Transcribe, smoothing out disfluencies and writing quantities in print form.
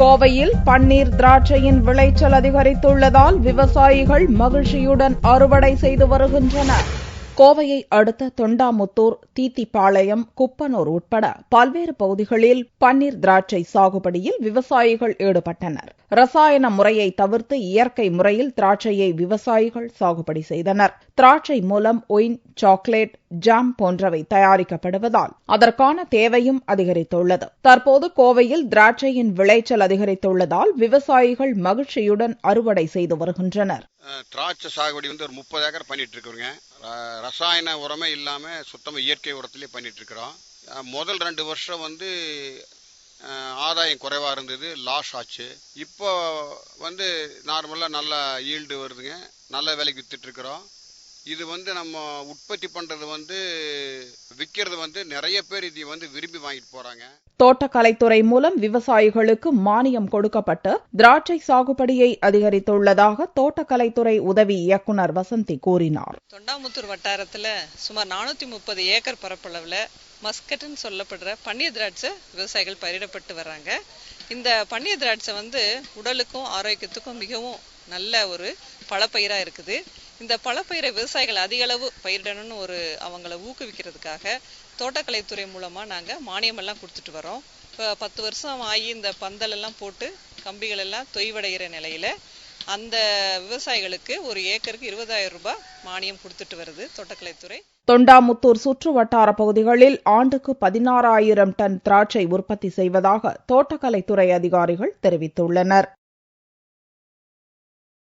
கோவையில் பன்னீர் திராட்சையின் விளைச்சல் அதிகரித்துள்ளதால் விவசாயிகள் மகிழ்ச்சியுடன் அறுவடை செய்து வருகின்றனர். கோவையை அடுத்த தொண்டாமுத்தூர், தீத்திப்பாளையம், குப்பனூர் உட்பட பல்வேறு பகுதிகளில் பன்னீர் திராட்சை சாகுபடியில் விவசாயிகள் ஈடுபட்டனர். ரசாயன முறையை தவிர்த்து இயற்கை முறையில் திராட்சையை விவசாயிகள் சாகுபடி செய்தனர். திராட்சை மூலம் ஒயின், சாக்லேட், ஜாம் போன்றவை தயாரிக்கப்படுவதால் அதற்கான தேவையும் அதிகரித்துள்ளது. தற்போது கோவையில் திராட்சையின் விளைச்சல் அதிகரித்துள்ளதால் விவசாயிகள் மகிழ்ச்சியுடன் அறுவடை செய்து வருகின்றனர். திராட்சை சாகுபடி ஒரு 30 ஏக்கர் பண்ணிட்டு இருக்கிறோங்க. ரசாயன உரமே இல்லாம சுத்தமாக இயற்கை உரத்திலே பண்ணிட்டு இருக்கிறோம். முதல் 2 வருஷம் ஆதாயம் குறைவா இருந்தது, லாஸ் ஆச்சு. இப்போ நார்மலா நல்ல ஈல்டு வருதுங்க, நல்ல விலைக்கு வித்துட்டு இருக்கிறோம். இது நம்ம உற்பத்தி பண்றது விற்கிறது நிறைய பேர் இதை விரும்பி வாங்கிட்டு போறாங்க. தோட்டக்கலைத்துறை மூலம் விவசாயிகளுக்கு மானியம் கொடுக்கப்பட்டு திராட்சை சாகுபடியை அதிகரித்துள்ளதாக தோட்டக்கலைத்துறை உதவி இயக்குநர் வசந்தி கூறினார். தொண்டாமுத்தூர் வட்டாரத்துல சுமார் 430 ஏக்கர் பரப்பளவுல மஸ்கட்னு சொல்லப்படுற பன்னீர் திராட்சை விவசாயிகள் பயிரிடப்பட்டு வர்றாங்க. இந்த பன்னீர் திராட்சை உடலுக்கும் ஆரோக்கியத்துக்கும் மிகவும் நல்ல ஒரு பழப்பயிரா இருக்குது. இந்த பழப்பயிரை விவசாயிகள் அதிக அளவு பயிரிடணும்னு அவங்கள ஊக்குவிக்கிறதுக்காக தோட்டக்கலைத்துறை மூலமா நாங்க மானியம் எல்லாம் கொடுத்துட்டு வரோம். இப்போ 10 வருஷம் ஆகி இந்த பந்தல் எல்லாம் போட்டு கம்பிகள் எல்லாம் தொய்வடைகிற நிலையில அந்த விவசாயிகளுக்கு ஒரு ஏக்கருக்கு 20,000 ரூபாய் மானியம் கொடுத்துட்டு வருது தோட்டக்கலைத்துறை. தொண்டாமுத்தூர் சுற்று வட்டார பகுதிகளில் ஆண்டுக்கு 16,000 டன் திராட்சை உற்பத்தி செய்வதாக தோட்டக்கலைத்துறை அதிகாரிகள் தெரிவித்துள்ளனர்.